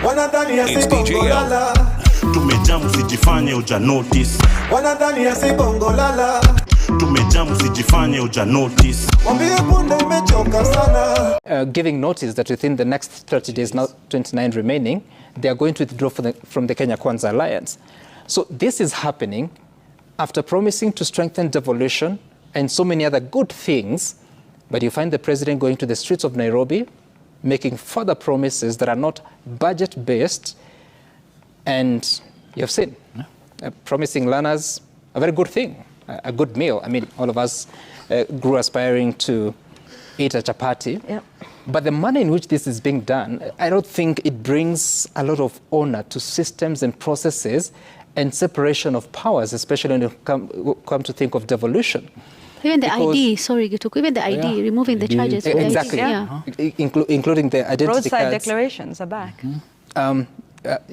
Wanadhani asibongolala. Tumejamu sijifanye uja notice. Wanadhani asibongolala. Tumejamu sijifanye uja notice. Mwambie punde umechoka sana. Giving notice that within the next 30 days, now 29 remaining, they are going to withdraw from the Kenya Kwanza Alliance. So this is happening after promising to strengthen devolution and so many other good things, but you find the president going to the streets of Nairobi, making further promises that are not budget-based, and you have seen, promising learners a very good thing, a good meal. I mean, all of us grew aspiring to eat a chapati. Yep. But the manner in which this is being done, I don't think it brings a lot of honor to systems and processes and separation of powers, especially when you come to think of devolution. Even the ID, sorry, Gituku, even the ID, removing the charges. Exactly, including the identity roadside cards. declarations are back.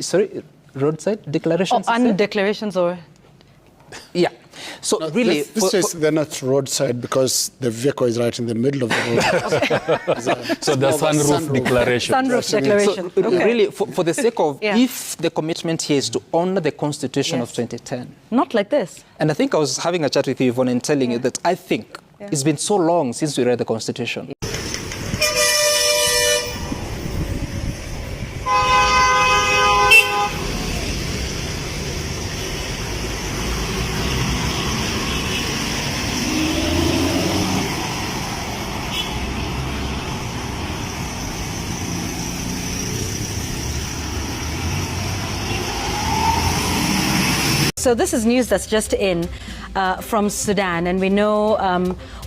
Sorry, roadside declarations? Oh, declarations or... Yeah. So no, really... they're not roadside because the vehicle is right in the middle of the road. So the sunroof declaration. Sunroof declaration. So really, for the sake of, if the commitment here is to honor the Constitution of 2010. Not like this. And I think I was having a chat with you, Yvonne, and telling you that I think it's been so long since we read the Constitution. So this is news that's just in from Sudan, and we know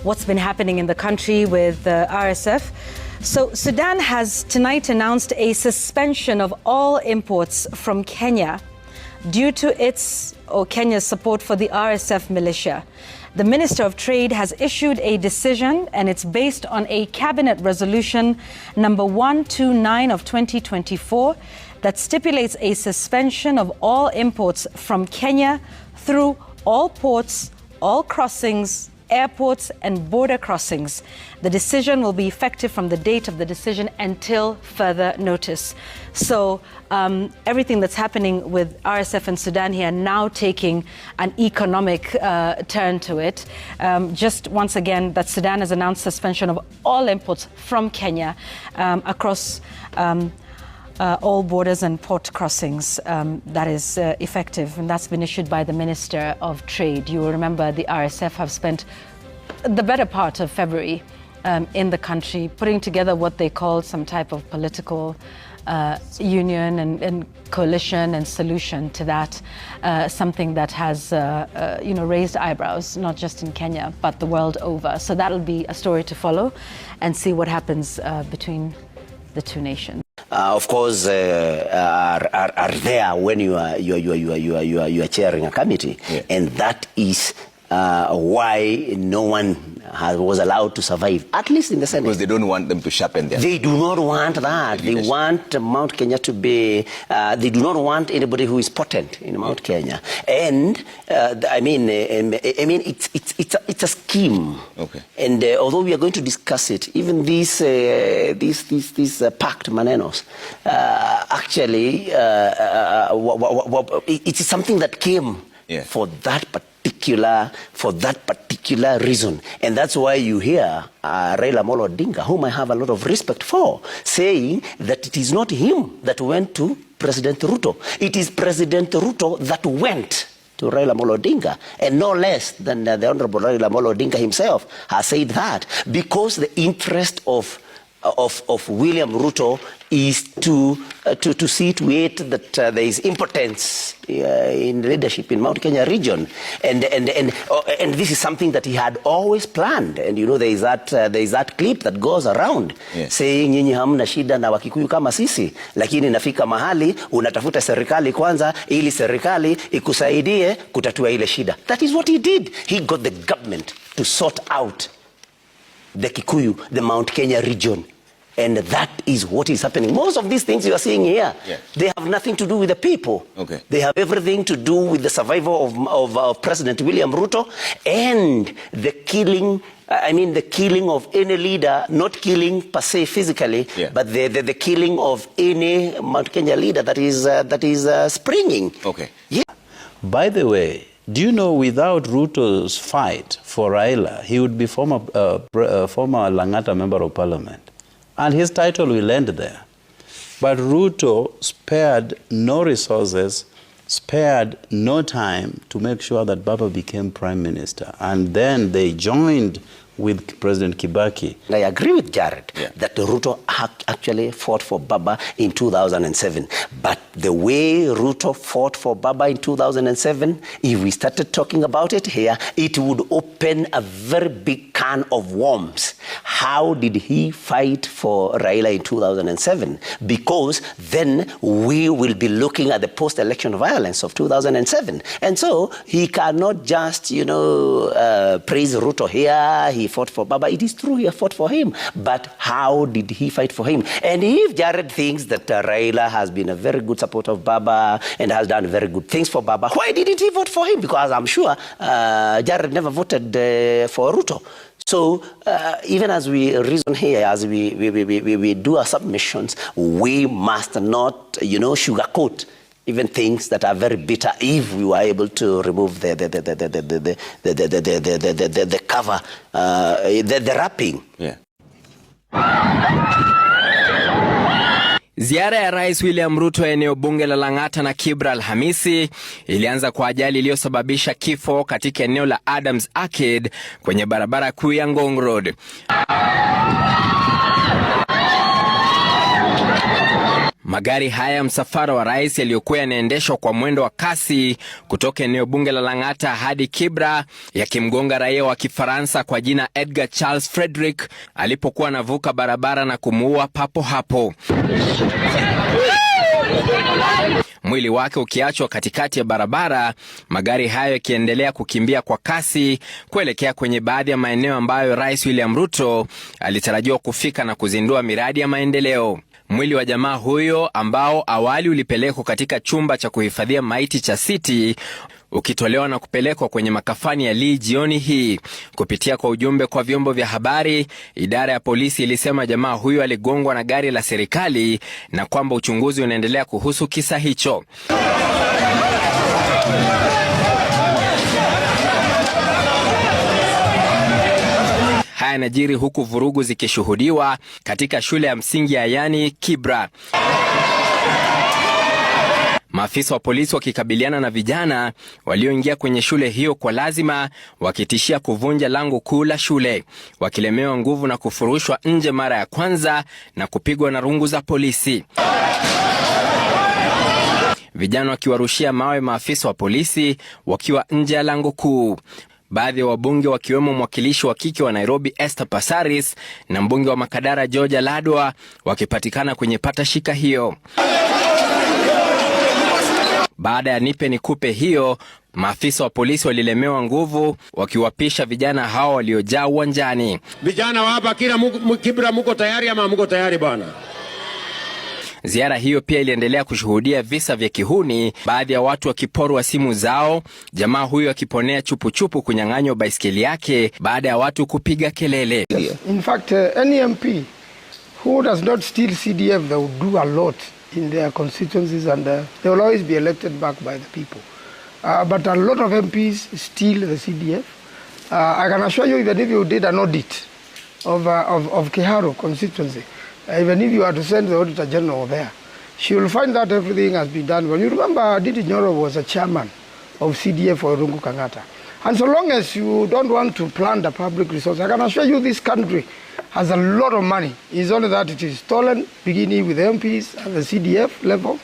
what's been happening in the country with RSF. So Sudan has tonight announced a suspension of all imports from Kenya due to Kenya's support for the RSF militia. The Minister of Trade has issued a decision, and it's based on a cabinet resolution number 129 of 2024 that stipulates a suspension of all imports from Kenya through all ports, all crossings, airports and border crossings. The decision will be effective from the date of the decision until further notice. So everything that's happening with RSF and Sudan here now taking an economic turn to it. Just once again, that Sudan has announced suspension of all imports from Kenya across all borders and port crossings. That is effective, and that's been issued by the Minister of Trade. You will remember the RSF have spent the better part of February in the country putting together what they called some type of political union and coalition and solution to that, something that has raised eyebrows, not just in Kenya, but the world over. So that'll be a story to follow and see what happens between the two nations. Of course, are there when you are chairing a committee, and that is why no one was allowed to survive, at least in the Senate. Because they don't want them to sharpen their... They do not want that. They want Mount Kenya to be... they do not want anybody who is potent in Mount Kenya. And, I mean, it's a scheme. Okay. And although we are going to discuss it, even these packed manenos, actually, it is something that came for that particular reason. And that's why you hear Raila Amolo Odinga, whom I have a lot of respect for, saying that it is not him that went to President Ruto. It is President Ruto that went to Raila Amolo Odinga, and no less than the Honorable Raila Amolo Odinga himself has said that, because the interest of William Ruto is to see to it that there is impotence in leadership in Mount Kenya region, and this is something that he had always planned. And you know, there is that clip that goes around saying nyinyi hamna shida na Wakikuyu kama sisi, lakini nafika mahali unatafuta serikali kwanza ili serikali ikusaidie kutatua ile shida. That is what he did. He got the government to sort out the Kikuyu, the Mount Kenya region. And that is what is happening. Most of these things you are seeing here, they have nothing to do with the people. Okay. They have everything to do with the survival of President William Ruto and the killing of any leader, not killing per se physically, but the killing of any Mount Kenya leader that is springing. Okay. Yeah. By the way, do you know without Ruto's fight for Raila, he would be former Lang'ata member of parliament. And his title will end there. But Ruto spared no resources, spared no time to make sure that Baba became prime minister. And then they joined with President Kibaki. I agree with Jared that Ruto actually fought for Baba in 2007. But the way Ruto fought for Baba in 2007, if we started talking about it here, it would open a very big can of worms. How did he fight for Raila in 2007? Because then we will be looking at the post-election violence of 2007. And so he cannot just, praise Ruto here, he fought for Baba. It is true he fought for him, but how did he fight for him? And if Jared thinks that Raila has been a very good supporter of Baba and has done very good things for Baba, why didn't he vote for him? Because I'm sure Jared never voted for Ruto. So even as we reason here, as we do our submissions, we must not, sugarcoat even things that are very bitter if we were able to remove the cover, the wrapping. Yeah. Ziara ya Rais William Ruto eneo bunge la Lang'ata na Kibra Alhamisi ilianza kwa ajali iliyosababisha kifo katika eneo la Adams Arcade kwenye barabara kuu ya Ngong Road. Magari haya ya msafara wa rais yaliyokuwa yanaendeshwa kwa mwendo wa kasi kutoka eneo bunge la Lang'ata hadi Kibra yakimgonga raia wa Kifaransa kwa jina Edgar Charles Frederick alipokuwa anavuka barabara na kumuua papo hapo. Mwili wake ukiachwa katikati ya barabara, magari hayo yakiendelea kukimbia kwa kasi kuelekea kwenye baadhi ya maeneo ambayo Rais William Ruto alitarajiwa kufika na kuzindua miradi ya maendeleo. Mwili wa jamaa huyo ambao awali ulipelekwa katika chumba cha kuhifadhia maiti cha City ukitolewa na kupelekwa kwenye makafani ya Lee jioni hii. Kupitia kwa ujumbe kwa vyombo vya habari, idara ya polisi ilisema jamaa huyo aligongwa na gari la serikali na kwamba uchunguzi unaendelea kuhusu kisa hicho. Haya yanajiri huku vurugu zikishuhudiwa katika shule ya msingi ya Yani Kibra. Maafisa wa polisi wakikabiliana na vijana walioingia kwenye shule hiyo kwa lazima, wakitishia kuvunja lango kuu la shule, wakilemewa nguvu na kufurushwa nje mara ya kwanza na kupigwa na rungu za polisi. Vijana wakiwarushia mawe maafisa wa polisi wakiwa nje ya lango kuu. Baadhi ya wabunge wakiwemo mwakilishi wa kike wa Nairobi Esther Passaris na mbunge wa Makadara George Ladwa wakipatikana kwenye patashika hiyo. Baada ya nipe nikupe hiyo, maafisa wa polisi walilemewa nguvu wakiwapisha vijana hao waliojaa uwanjani. Vijana hapa Kibra muko tayari ama muko tayari bwana? Ziara hiyo pia iliendelea kushuhudia visa vya kihuni, baadhi ya watu wakiporwa simu zao, jamaa huyo akiponea chupu kunyang'anywa baiskeli yake baada ya watu kupiga kelele. In fact, any MP who does not steal CDF, they will do a lot in their constituencies and they will always be elected back by the people. But a lot of MPs steal the CDF. I can assure you, even if you did an audit of Kiharu constituency, even if you are to send the Auditor General there, she will find that everything has been done. Well, you remember Didi Nyoro was a chairman of CDF for Rungu Kangata. And so long as you don't want to plunder public resources, I can assure you this country has a lot of money. It's only that it is stolen, beginning with the MPs at the CDF level.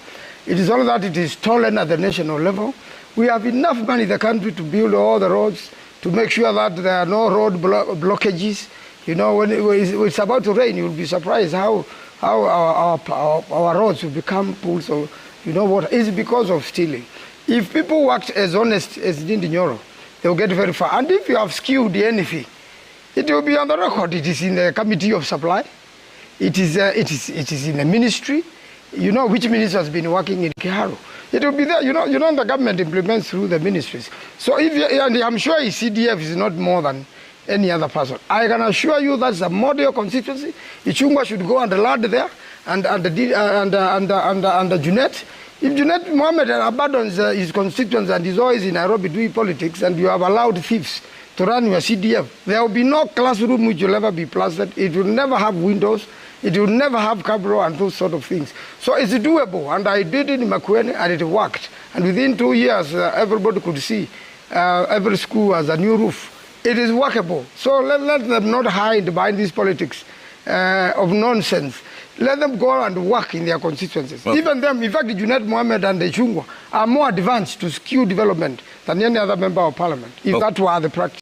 It is only that it is stolen at the national level. We have enough money in the country to build all the roads, to make sure that there are no road blockages. You know, when it's about to rain, you'll be surprised how our roads will become pools of, water. It's because of stealing. If people worked as honest as Dindi Nyoro, they will get very far. And if you have skewed anything, it will be on the record. It is in the Committee of Supply. It is in a ministry. You know which minister has been working in Kiharu. It will be there. You know the government implements through the ministries. So and I'm sure CDF is not more than any other person. I can assure you that's a model constituency. Ichungwa should go and land there, and Junet. If Junet Mohammed abandons his constituents and is always in Nairobi doing politics, and you have allowed thieves to run your CDF, there will be no classroom which will ever be plastered. It will never have windows. It will never have cabro and those sort of things. So it's doable, and I did it in Makueni, and it worked. And within 2 years, everybody could see every school has a new roof. It is workable. So let them not hide behind these politics of nonsense. Let them go and work in their constituencies. Well, even them, in fact, Junet Mohammed and the Chungwa are more advanced to skew development than any other member of parliament, if that were the practice.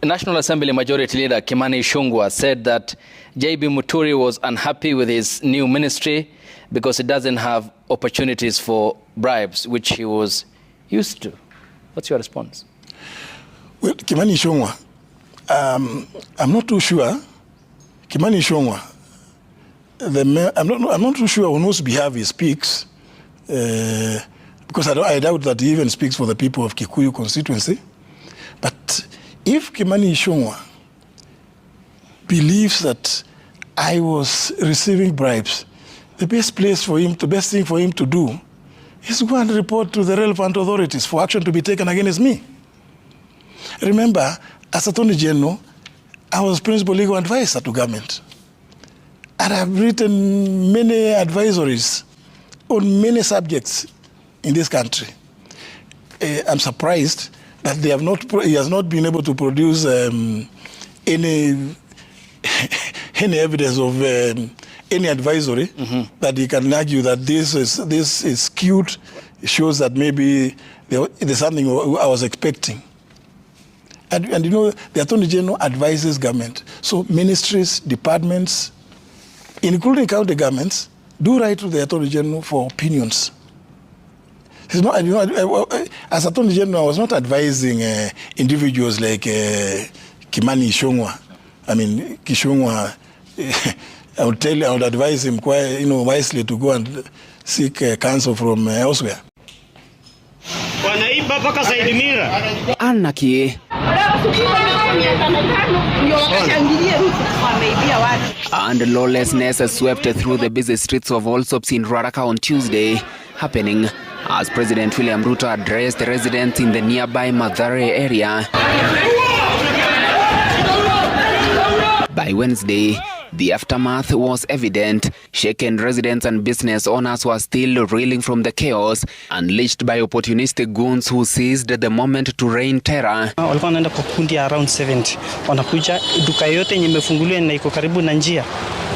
National Assembly Majority Leader Kimani Ichung'wah said that J.B. Muturi was unhappy with his new ministry because it doesn't have opportunities for bribes, which he was used to. What's your response? Well, Kimani Ichung'wah, I'm not too sure. Kimani Ichung'wah, I'm not too sure on whose behalf he speaks, because I doubt that he even speaks for the people of Kikuyu constituency. But if Kimani Ichung'wah believes that I was receiving bribes, the best thing for him to do is go and report to the relevant authorities for action to be taken against me. Remember, as Attorney General, I was principal legal advisor to government. And I've written many advisories on many subjects in this country. I'm surprised that he has not been able to produce any evidence of any advisory that he can argue that this is skewed. It shows that maybe there's something I was expecting. And you know, the Attorney General advises government. So ministries, departments, including county governments, do write to the Attorney General for opinions. It's not, you know, as Attorney General, I was not advising individuals like Kimani Ichung'wah. I mean, Ichung'wah, I would advise him quite, wisely to go and seek counsel from elsewhere. Anarchy. And lawlessness swept through the busy streets of Allsops in Ruaraka on Tuesday, happening as President William Ruto addressed residents in the nearby Mathare area. By Wednesday, the aftermath was evident. Shaken residents and business owners were still reeling from the chaos unleashed by opportunistic goons who seized the moment to rain terror. Walikuwa wanaenda kwa kundi around 70. Wanakuja duka yote yenye imefunguliwa na iko karibu na njia.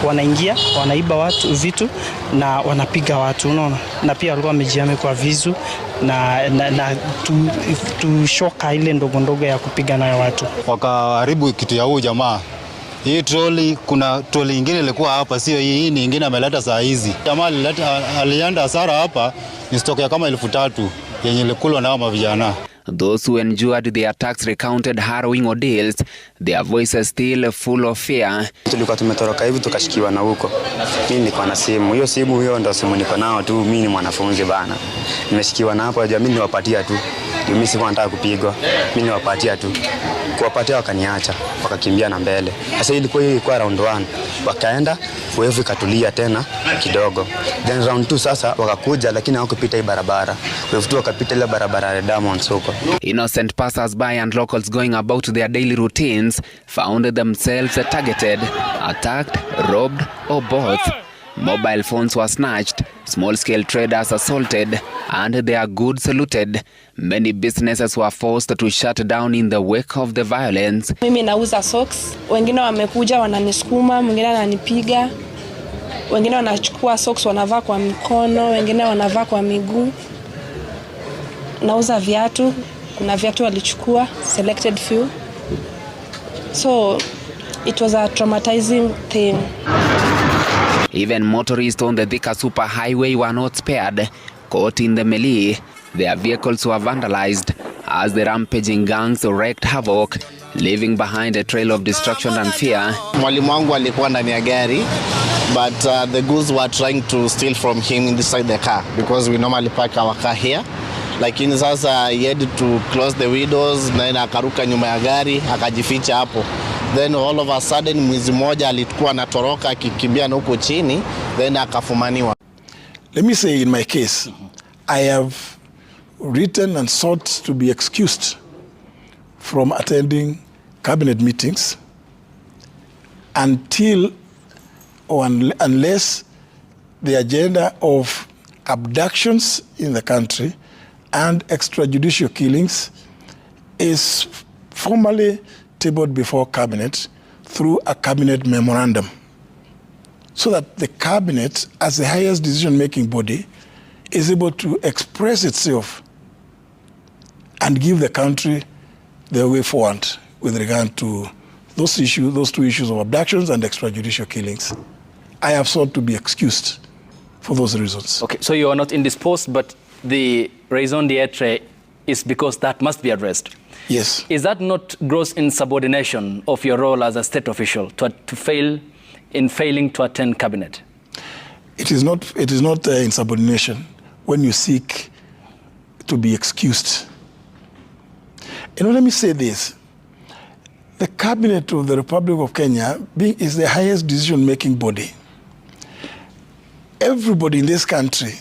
Wanaingia, wanaiba watu vitu na wanapiga watu, unaona. Na pia walikuwa wamejiame kwa visu na shoka ile ndogo ndogo ya kupiga nayo watu. Wakaharibu kitu ya huyu jamaa. Hii troli, kuna troli ingine ilikuwa hapa, sio hii nyingine ameleta saa hizi. Jamaa alienda hasara hapa ni stock ya kama 3,000 yenye ilikulwa na hao vijana. Those who endured the attacks recounted harrowing ordeals, their voices still full of fear. Tulikuwa tumetoroka hivi tukashikiwa na huko. Mimi niko na simu. Hiyo ndio simu niko nao tu, mimi ni mwanafunzi bana. Nimeshikiwa na hapo, mimi niwapatia tu. Mimi sikuwa nataka kupigwa. Mimi niwapatia tu. Kuwapatia wakaniacha, wakakimbia na mbele. Sasa ilikuwa round 1. Wakaenda, wave ikatulia tena kidogo. Then round 2 sasa wakakuja lakini hawakupita hii barabara. Wave 2 wakapita ile barabara ya Diamond soko. Innocent passers-by and locals going about their daily routines found themselves targeted, attacked, robbed, or both. Mobile phones were snatched, small-scale traders assaulted, and their goods looted. Many businesses were forced to shut down in the wake of the violence. Mimi nauza socks, wengine wamekuja wananisukuma, mwingine ananipiga. Wengine wanachukua socks wanavaa kwa mikono, wengine wanavaa kwa miguu. Nauza viatu, kuna viatu walichukua, selected few. So it was a traumatizing thing. Even motorists on the Thika Super Highway were not spared. Caught in the melee, their vehicles were vandalized as the rampaging gangs wreaked havoc, leaving behind a trail of destruction and fear. Mwalimu wangu alikuwa ndani ya gari, but the goons were trying to steal from him inside the car because we normally park our car here. Lakini sasa he had to close the windows na akaruka nyuma ya gari akajificha hapo. Then all of a sudden mwizi mmoja alikuwa anatoroka akikimbia na huko chini, then akafumaniwa. Let me say in my case, I have written and sought to be excused from attending cabinet meetings until or unless the agenda of abductions in the country and extrajudicial killings is formally tabled before cabinet through a cabinet memorandum, so that the cabinet, as the highest decision-making body, is able to express itself and give the country the way forward with regard to those two issues of abductions and extrajudicial killings. I have sought to be excused for those reasons. Okay, so you are not indisposed, but the raison d'etre is because that must be addressed. Yes. Is that not gross insubordination of your role as a state official to fail in failing to attend cabinet? It is not insubordination when you seek to be excused. Let me say this. The cabinet of the Republic of Kenya is the highest decision-making body. Everybody in this country,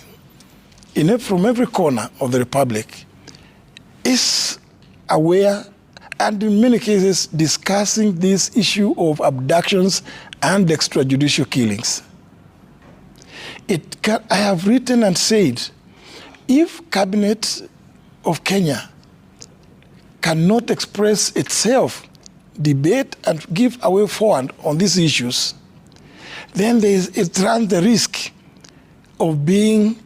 from every corner of the Republic, is aware and in many cases discussing this issue of abductions and extrajudicial killings. I have written and said, if Cabinet of Kenya cannot express itself, debate and give a way forward on these issues, then it runs the risk of being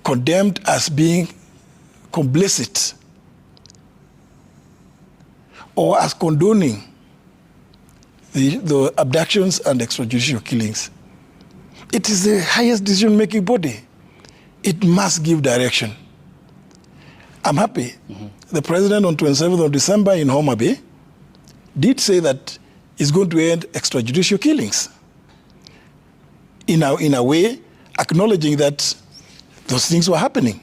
condemned as being complicit or as condoning the abductions and extrajudicial killings. It is the highest decision-making body. It must give direction. I'm happy. The president on 27th of December in Homa Bay did say that he's going to end extrajudicial killings. In a way, acknowledging that those things were happening.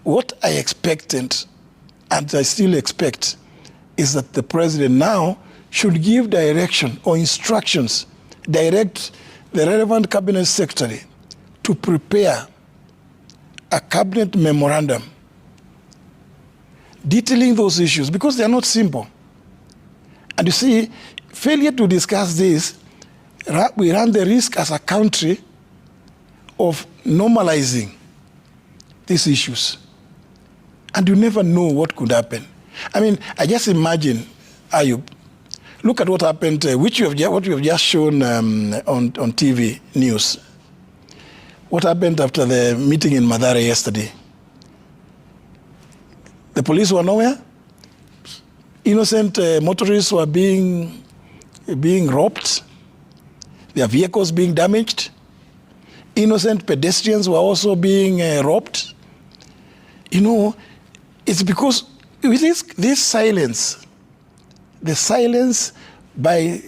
What I expected, and I still expect, is that the president now should give direction or instructions, direct the relevant cabinet secretary to prepare a cabinet memorandum detailing those issues, because they are not simple. And you see, failure to discuss this, we run the risk as a country of normalizing these issues. And you never know what could happen. I mean, I just imagine, Ayub, look at what happened, what you have just shown on TV news. What happened after the meeting in Mathare yesterday? The police were nowhere. Innocent motorists were being robbed. Their vehicles being damaged. Innocent pedestrians were also being robbed. It's because with this silence, the silence by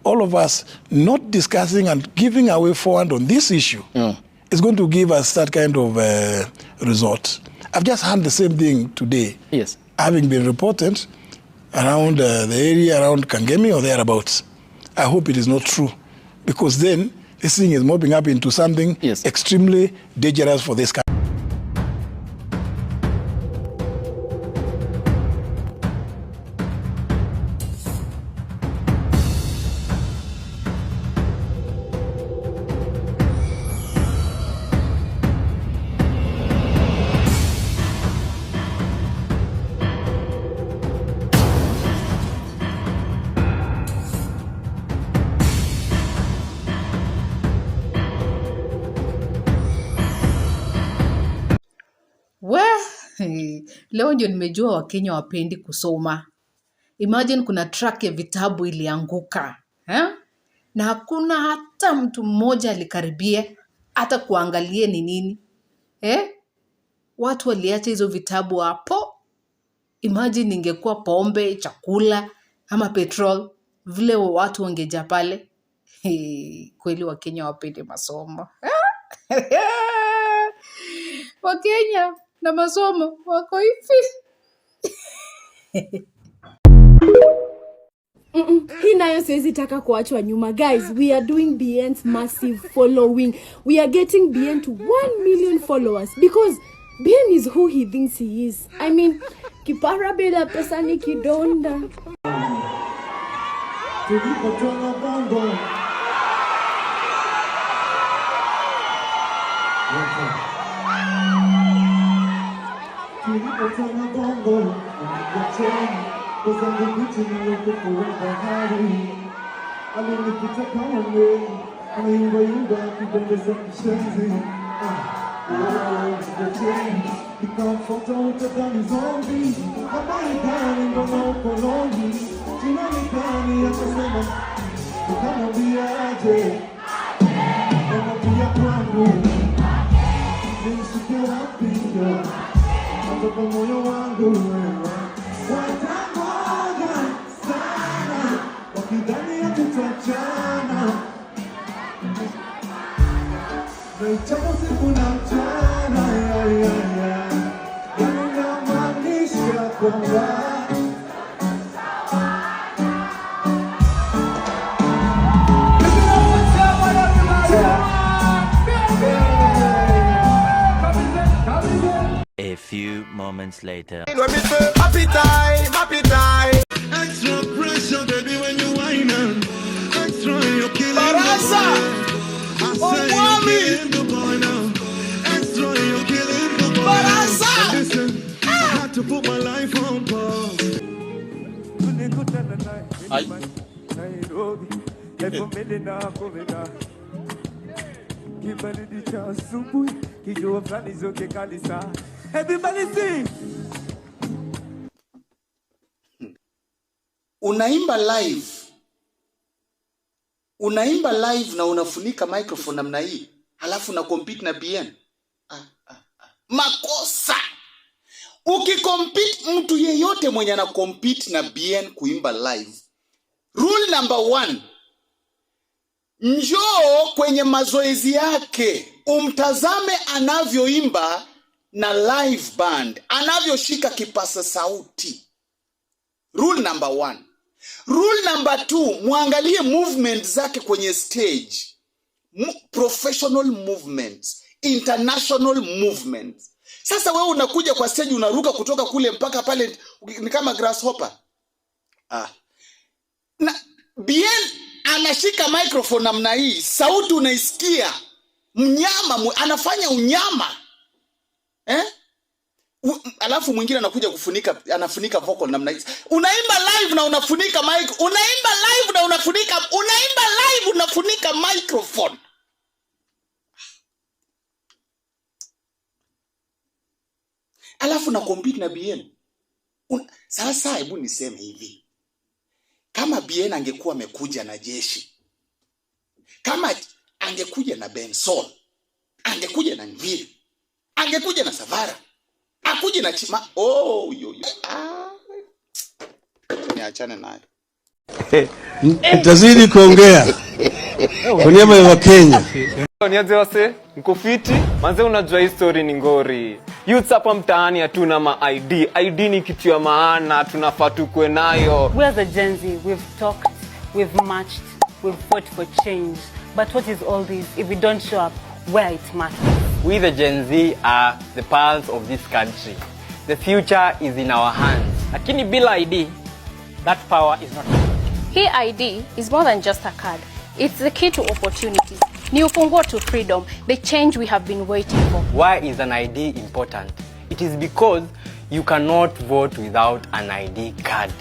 all of us not discussing and giving a way forward on this issue is going to give us that kind of result. I've just heard the same thing today. Yes. Having been reported around the area around Kangemi or thereabouts. I hope it is not true, because then this thing is mobbing up into something extremely dangerous for this country. Leo ndio nimejua Wakenya wapendi kusoma. Imagine kuna track ya vitabu ilianguka. Na hakuna hata mtu mmoja alikaribia hata kuangalia ni nini. Watu waliacha hizo vitabu hapo. Imagine ingekuwa pombe, chakula ama petrol, vile watu wangeja pale. Kweli Wakenya wapende masomo. Wakenya na masomo wako hivi. Hii nayo siwezi taka kuachwa nyuma. Guys, we are doing BN's massive following. We are getting BN to 1 million followers because BN is who he thinks he is. I mean, kipara bila pesa ni kidonda. A few moments later. Happy time, happy time. Extra pressure, baby, when you whine on. Extra, you're killing Barasa. the boy. I say you're killing the boy now. Extra, you're killing the boy. Barasa. Listen, I had to put my life on pause. Everybody sing. Unaimba live na unafunika microphone namna hii, halafu na compete na BN. Makosa. Ukikompete mtu yeyote mwenye ana compete na BN kuimba live, rule number 1, njoo kwenye mazoezi yake umtazame anavyoimba na live band, anavyoshika kipasa sauti. Rule number 1. Rule number 2, muangalie movement zake kwenye stage. Professional movements, international movements. Sasa wewe unakuja kwa stage unaruka kutoka kule mpaka pale ni kama grasshopper. Na BN anashika microphone namna hii, sauti unaisikia. Mnyama anafanya unyama. Alafu mwingine anakuja anafunika vocal namna hii. Unaimba live na unafunika mic, unaimba live na unafunika microphone. Alafu na compete na BN. Sasa hebu niseme hivi. Kama BN angekuwa amekuja na jeshi, kama angekuja na Benson, angekuja na Nviri, angekuja na Savara, akuje na Chima, niachane naye. Nitazidi kuongea kwa niaba ya Wakenya. Nianze wase, mkufiti, manze unajua hii story ni ngori. Youths hapa mtaani hatuna ma ID. ID ni kitu ya maana, tunafaa tukue nayo. We as a Gen Z, we've talked, we've marched, we've fought for change. But what is all this if we don't show up where it matters? We the Gen Z are the pulse of this country. The future is in our hands. Lakini bila ID, that power is not. Hii ID is more than just a card. It's the key to opportunities. Ni ufunguo to freedom, the change we have been waiting for. Why is an ID important? It is because you cannot vote without an ID card.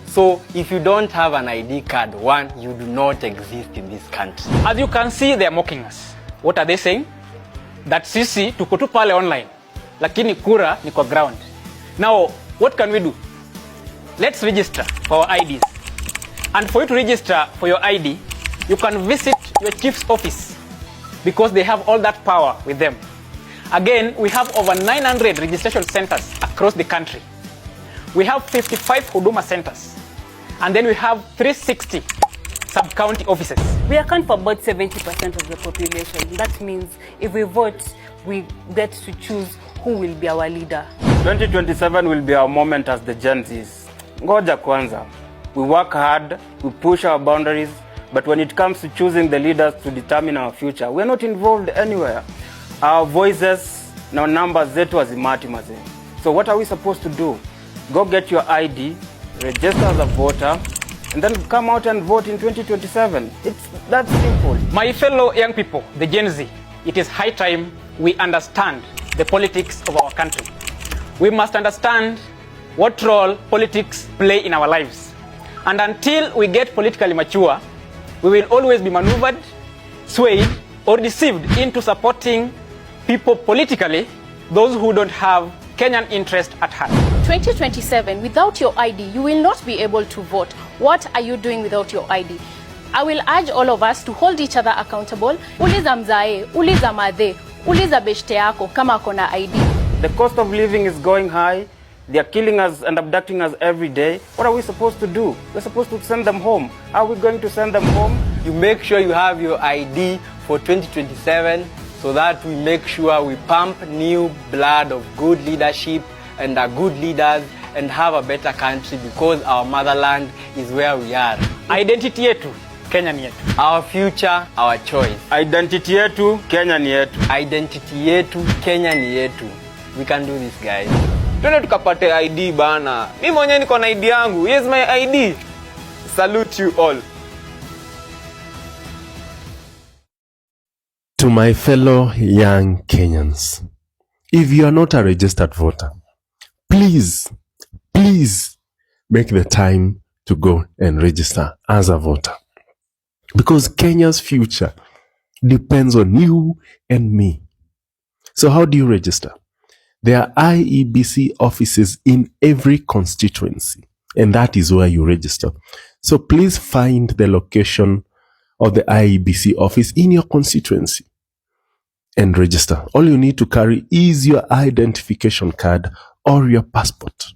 So if you don't have an ID card, one, you do not exist in this country. As you can see, they are mocking us. What are they saying? That sisi tuko tu pale online, lakini kura ni kwa ground. Now, what can we do? Let's register for our IDs. And for you to register for your ID, you can visit your chief's office because they have all that power with them. Again, we have over 900 registration centers across the country. we have 55 Huduma centers, and then we have 360 sub-county offices. We account for about 70% of the population. That means if we vote, we get to choose who will be our leader. 2027 will be our moment as the Gen Zs. Ngoja kwanza. We work hard, we push our boundaries, but when it comes to choosing the leaders to determine our future, we are not involved anywhere. Our voices, no numbers zetu hazimati mazee. So what are we supposed to do? Go get your ID, register as a voter, and then come out and vote in 2027. It's that simple. My fellow young people, the Gen Z, it is high time we understand the politics of our country. We must understand what role politics play in our lives. And until we get politically mature, we will always be maneuvered, swayed, or deceived into supporting people politically, those who don't have Kenyan interest at heart. 2027, without your ID, you will not be able to vote. What are you doing without your ID? I will urge all of us to hold each other accountable. Uliza mzae, uliza madhe, uliza beshte yako kama akona ID. The cost of living is going high. They are killing us and abducting us every day. What are we supposed to do? We're supposed to send them home. How are we going to send them home? You make sure you have your ID for 2027 so that we make sure we pump new blood of good leadership and are good leaders and have a better country because our motherland is where we are. Identity yetu, Kenya ni yetu. Our future, our choice. Identity yetu, Kenya ni yetu. Identity yetu, Kenya ni yetu. We can do this, guys. Twende tukapate ID bana. Mimi mwenyewe niko na ID yangu. Here's my ID. Salute you all. To my fellow young Kenyans, if you are not a registered voter, please make the time to go and register as a voter. Because Kenya's future depends on you and me. So how do you register? There are IEBC offices in every constituency, and that is where you register. So please find the location of the IEBC office in your constituency and register. All you need to carry is your identification card or your passport.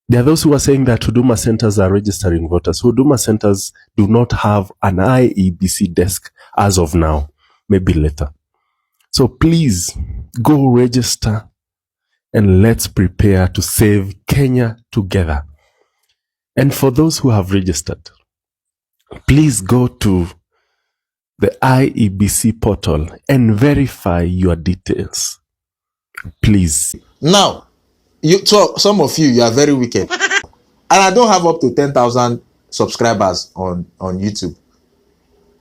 There are those who are saying that Huduma centers are registering voters. Huduma centers do not have an IEBC desk as of now, maybe later. So please go register and let's prepare to save Kenya together. And for those who have registered, please go to the IEBC portal and verify your details. Please. Now, so some of you are very wicked. And I don't have up to 10,000 subscribers on YouTube.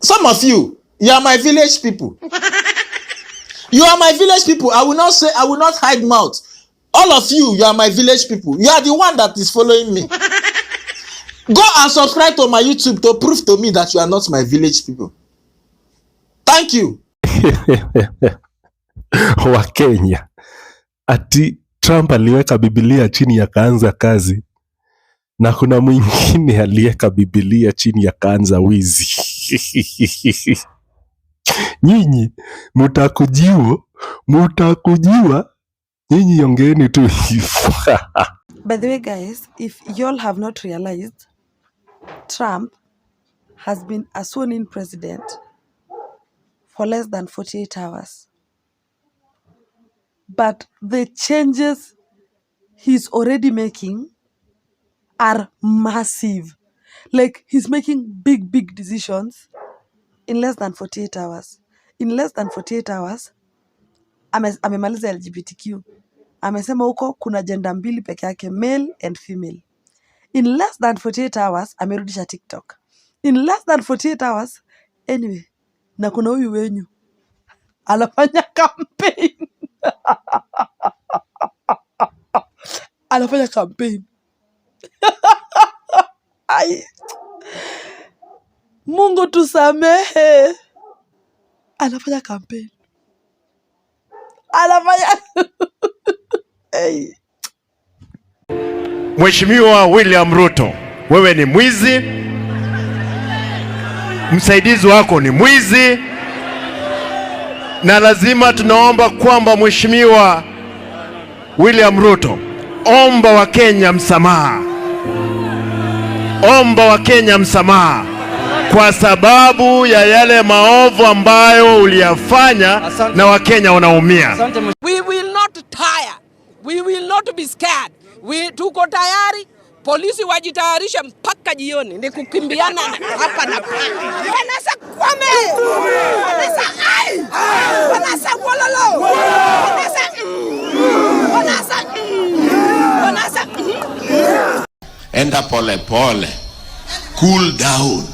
Some of you are my village people. You are my village people. I will not hide mouth. All of you are my village people. You are the one that is following me. Go and subscribe to my YouTube to prove to me that you are not my village people. Thank you. Wa Kenya. Ati Trump aliweka Biblia chini akaanza kazi. Na kuna mwingine aliweka Biblia chini akaanza wizi. Nyinyi mutakujiwa. Nyinyi ongeeni tu. By the way, guys, if y'all have not realized, Trump has been a sworn-in president for less than 48 hours. But the changes he's already making are massive. Like, he's making big decisions in less than 48 hours. In less than 48 hours, amemaliza LGBTQ. Amesema huko kuna gender mbili peke yake, male and female. In less than 48 hours, amerudisha TikTok. In less than 48 hours, anyway, na kuna huyu wenyu anafanya campaign. Anafanya campaign. Ai. Mungu tusamehe. Anafanya campaign. Hey. Mheshimiwa William Ruto, wewe ni mwizi. Msaidizi wako ni mwizi. Na lazima tunaomba kwamba Mheshimiwa William Ruto omba wa Kenya msamaha. Omba wa Kenya msamaha kwa sababu ya yale maovu ambayo uliyafanya na Wakenya wanaumia. We will not tire. We will not be scared. Tuko tayari. Polisi wajitayarishe mpaka jioni. Ni kukimbiana hapa na pale. Wanasa Kwame. Wanasa ai. Wanasa Wololo. Wanasa Enda pole pole. Cool down.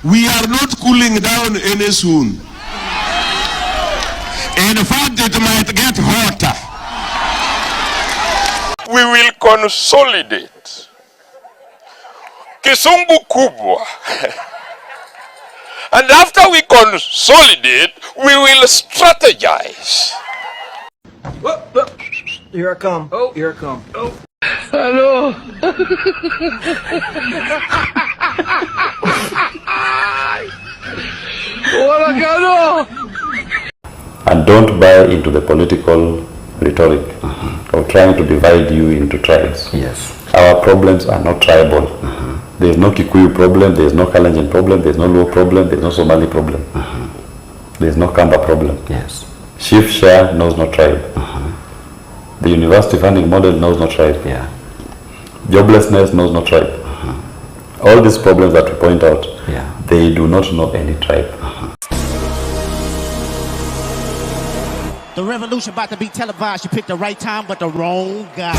We are not cooling down any soon. In fact, it might get hotter. We will consolidate. Kisungu kubwa. And after we consolidate, we will strategize. Here I come. Oh, here I come. Oh. Hello. And don't buy into the political rhetoric of trying to divide you into tribes. Yes. Our problems are not tribal. There is no Kikuyu problem, there is no Kalenjin problem, there is no Luo problem, there is no Somali problem. There is no Kamba problem. Yes. Chief share knows no tribe. The university funding model knows no tribe. Yeah. Joblessness knows no tribe. All these problems that we point out, they do not know any tribe. The revolution about to be televised. You picked the right time, but the wrong guy.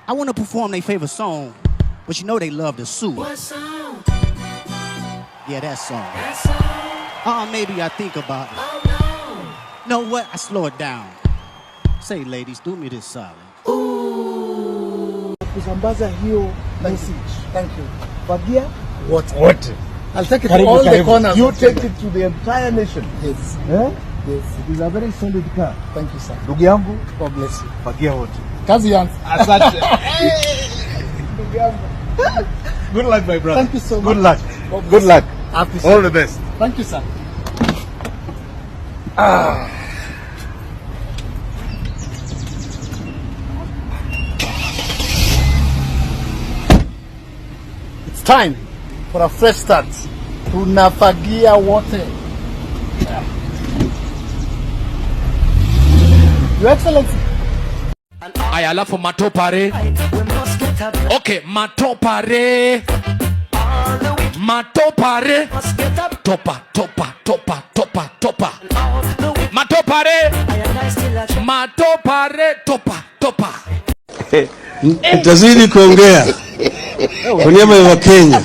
I want to perform their favorite song, but you know they love to sue. What song? Yeah, that song. Maybe I think about it. Oh, no. Know what? I slow it down. Say, ladies, do me this solid. Ooh. Kusambaza hiyo message. Thank you. Fagia? What? I'll take it to all the corners. You take it to the entire nation. Yes. Eh? Yes. It is a very solid car. Thank you, sir. Ndugu yangu, God bless you. Fagia wote. Kazi yangu. Asante. Ndugu yangu. Good luck, my brother. Thank you so much. Good luck. Good luck. All the best. Thank you, sir. It's time for a fresh start. Tunafagia wote. Your Excellency. Aya, alafu matopare. Okay, matopare. Matopare. Topa. Matopare. Matopare. Topa. Tazidi kuongea kwa niaba ya Wakenya.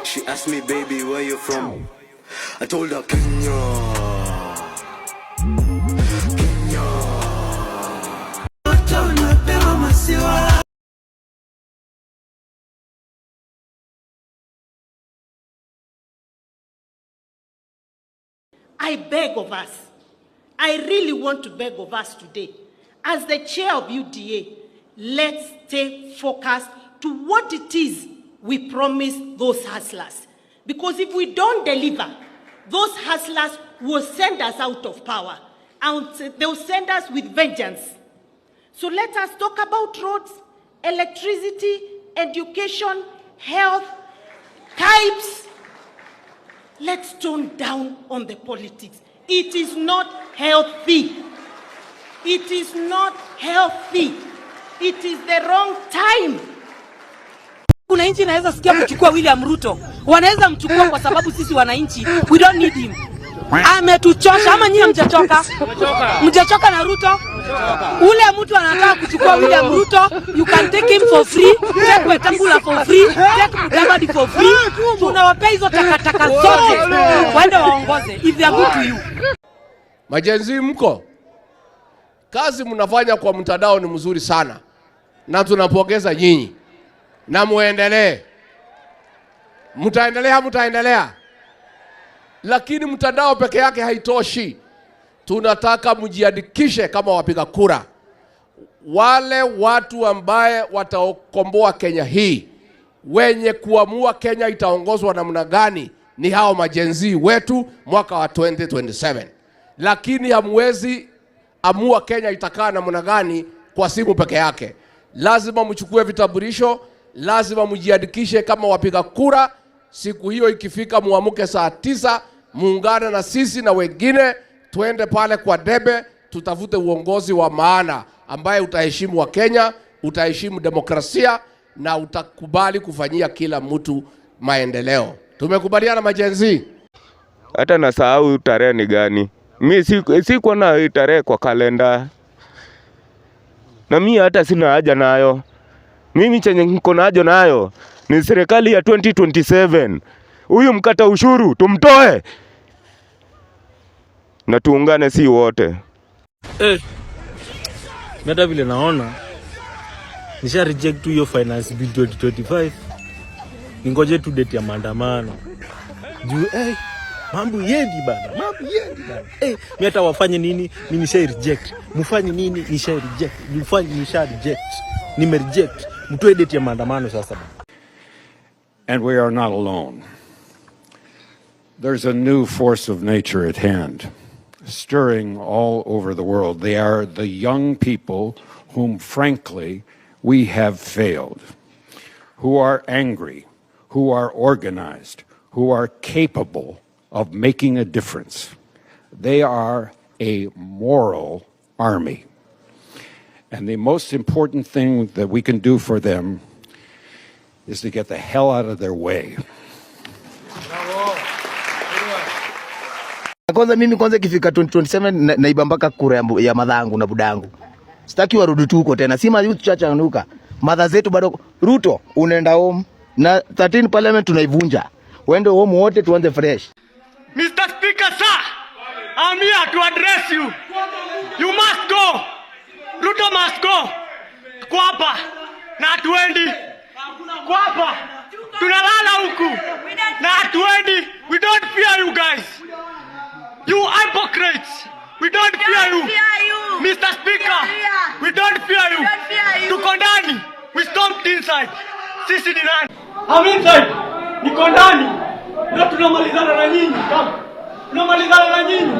She asked me, baby, where you from? I told her, Kenya. I beg of us, I really want to beg of us today, as the chair of UDA, let's stay focused to what it is we promise those hustlers. Because if we don't deliver, those hustlers will send us out of power, and they'll send us with vengeance. So let us talk about roads, electricity, education, health, types. Let's tone down on the politics. It is not healthy. It is not healthy. It is the wrong time. Kuna nchi inaweza sikia kuchukua William Ruto. Wanaweza mchukua kwa sababu sisi wananchi, we don't need him. Ametuchosha. Ama nyinyi mjachoka? Mjachoka na Ruto? Ule mtu anataka kuchukua William Ruto, you can take him for free, take Wetangula for free, take Mudavadi for free. Tunawapea hizo takataka zote waende waongoze if they are good to you. Majenzi mko? Kazi mnafanya kwa mtandao ni mzuri sana. Na tunapongeza nyinyi. Na muendelee. Mtaendelea. Lakini mtandao peke yake haitoshi. Tunataka mjiandikishe kama wapiga kura. Wale watu ambaye watakomboa Kenya hii wenye kuamua Kenya itaongozwa namna gani ni hao majenzi wetu mwaka wa 2027. Lakini hamwezi amua Kenya itakaa namna gani kwa simu peke yake. Lazima mchukue vitambulisho, lazima mjiandikishe kama wapiga kura. Siku hiyo ikifika muamuke saa 9, muungane na sisi na wengine, tuende pale kwa debe, tutafute uongozi wa maana ambaye utaheshimu wa Kenya, utaheshimu demokrasia na utakubali kufanyia kila mtu maendeleo. Tumekubaliana majenzi? Hata nasahau tarehe ni gani. Mimi siko na tarehe kwa kalenda. Na mimi hata sina haja nayo. Mimi chenye niko na haja nayo ni serikali ya 2027. Huyu mkata ushuru tumtoe. Na tuungane si wote. Meta vile naona nisha reject hiyo finance bill 2025. Ningoje tu date ya maandamano. Juu mambo yendi bana. Mimi hata wafanye nini? Mimi nisha reject. Mfanye nini? Nisha reject. Mfanye nisha reject. Nime reject. Mtoe date ya maandamano sasa. And we are not alone. There's a new force of nature at hand, stirring all over the world. They are the young people whom, frankly, we have failed, who are angry, who are organized, who are capable of making a difference. They are a moral army. And the most important thing that we can do for them is to get the hell out of their way. Kwanza mimi ikifika 2027 naiba mpaka kura ya madhangu na budangu. Sitaki warudi tu huko tena. Sima youth church anuka. Madha zetu bado Ruto unaenda home na 13 parliament tunaivunja. Uende home wote tuanze fresh. Mr. Speaker, sir, I'm here to address you. You must go. Ruto must go. Kwapa na hatuendi. Kwapa tunalala huku na hatuendi. We don't fear you guys. You hypocrites. We don't fear you. Mr. Speaker, we don't fear you. Tuko ndani. We stomped inside. Sisi ni nani? I'm inside. Niko ndani. Na tunamalizana na nyinyi. Tunamalizana na nyinyi.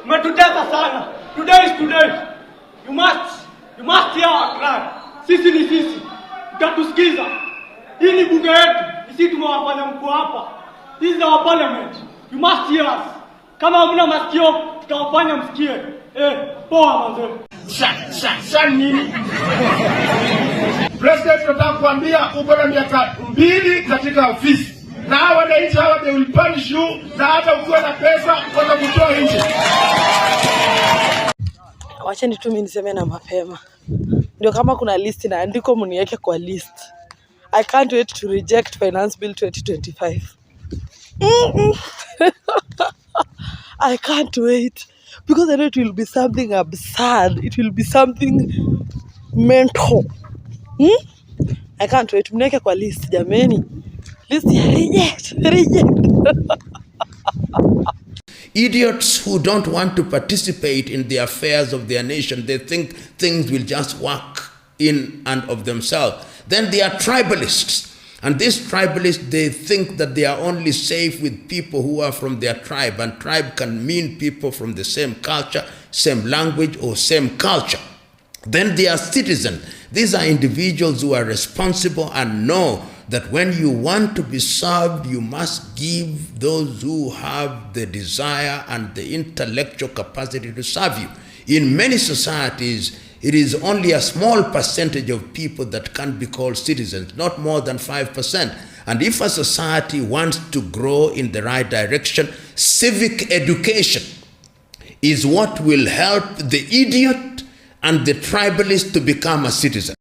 Mmetutesa sana. Today is today. You must hear our cry. Sisi ni sisi. Utatusikiza. Hii ni bunge yetu. Sisi tumewafanya mko hapa. This is our parliament. You must hear us. Kama hamna masikio, tutawafanya msikie. Poa manze. Sasa nini? President tunataka kuambia uko na miaka 2 katika ofisi. Na wananchi hawa they will punish you na hata ukiwa na pesa watakutoa nje. Wacheni tu mimi niseme na mapema. Ndio kama kuna list na andiko mniweke kwa list. I can't wait to reject finance bill 2025. I can't wait because I know it will be something absurd. It will be something mental. I can't wait. Mneke kwa list jameni. List reject. Idiots who don't want to participate in the affairs of their nation, they think things will just work in and of themselves. Then they are tribalists. And these tribalists, they think that they are only safe with people who are from their tribe. And tribe can mean people from the same culture, same language, or same culture. Then they are citizens. These are individuals who are responsible and know that when you want to be served, you must give those who have the desire and the intellectual capacity to serve you. In many societies, it is only a small percentage of people that can be called citizens, not more than 5%. And if a society wants to grow in the right direction, civic education is what will help the idiot and the tribalist to become a citizen.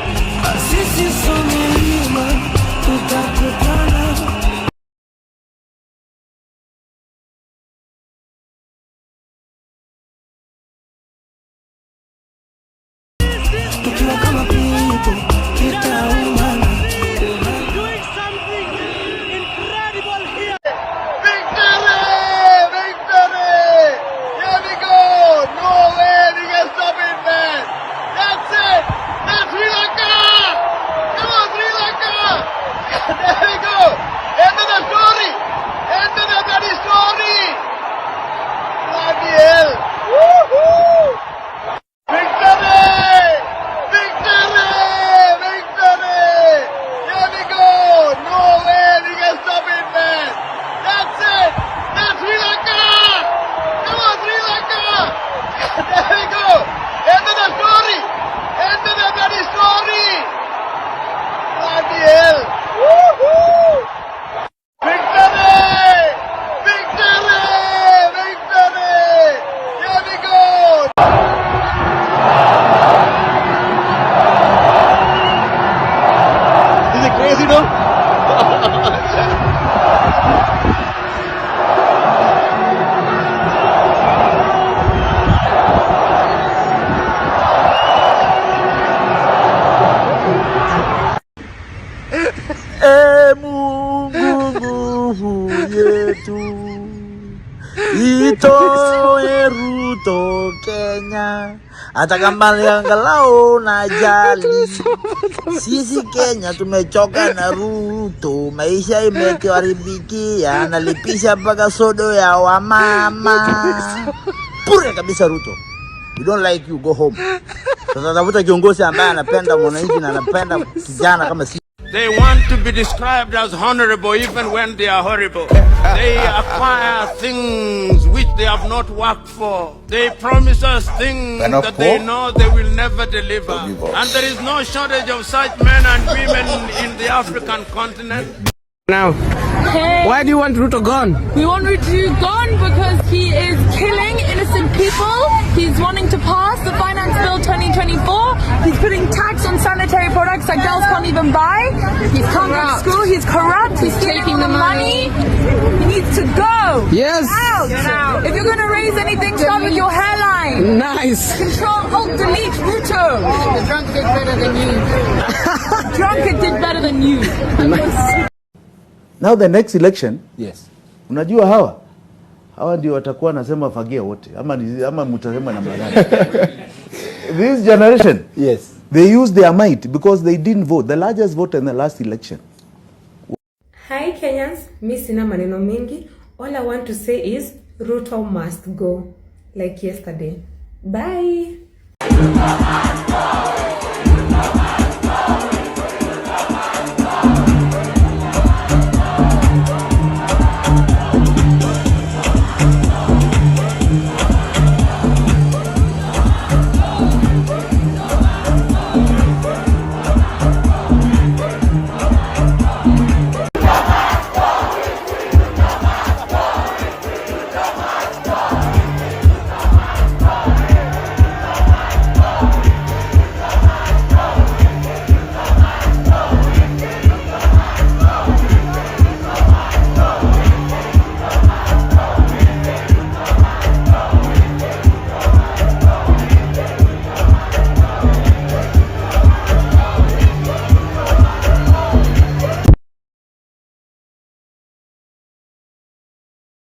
That's it! That's Ruaraka! Come on, Ruto Kenya. Hata kama angalau najali. Sisi Kenya tumechoka na Ruto. Maisha imetuharibikia, analipisha mpaka sodo ya wamama. Pure kabisa Ruto. We don't like you, go home. Tutatafuta kiongozi ambaye anapenda mwananchi na anapenda kijana kama sisi. They want to be described as honorable even when they are horrible. They acquire things which they have not worked for. They promise us things that they know they will never deliver. And there is no shortage of such men and women in the African continent. Now, why do you want Ruto gone? We want Ruto gone because he is killing innocent people. He's wanting to pass the Finance Bill 2024. He's putting tax on sanitary products that girls can't even buy. He can't go to school. He's corrupt. He's taking the money. He needs to go. Yes. Out. If you're going to raise anything, start with your hairline. Nice. Control, Alt, Delete, Ruto. The drunk did better than you. Drunkard did better than you. Nice. Now the next election, yes. Unajua hawa ndio watakuwa nasema fagia wote ama mtasema namna gani? This generation, yes, they use their might because they didn't vote, the largest vote in the last election. Hi Kenyans, mi sina maneno mingi. All I want to say is Ruto must go like yesterday. Bye.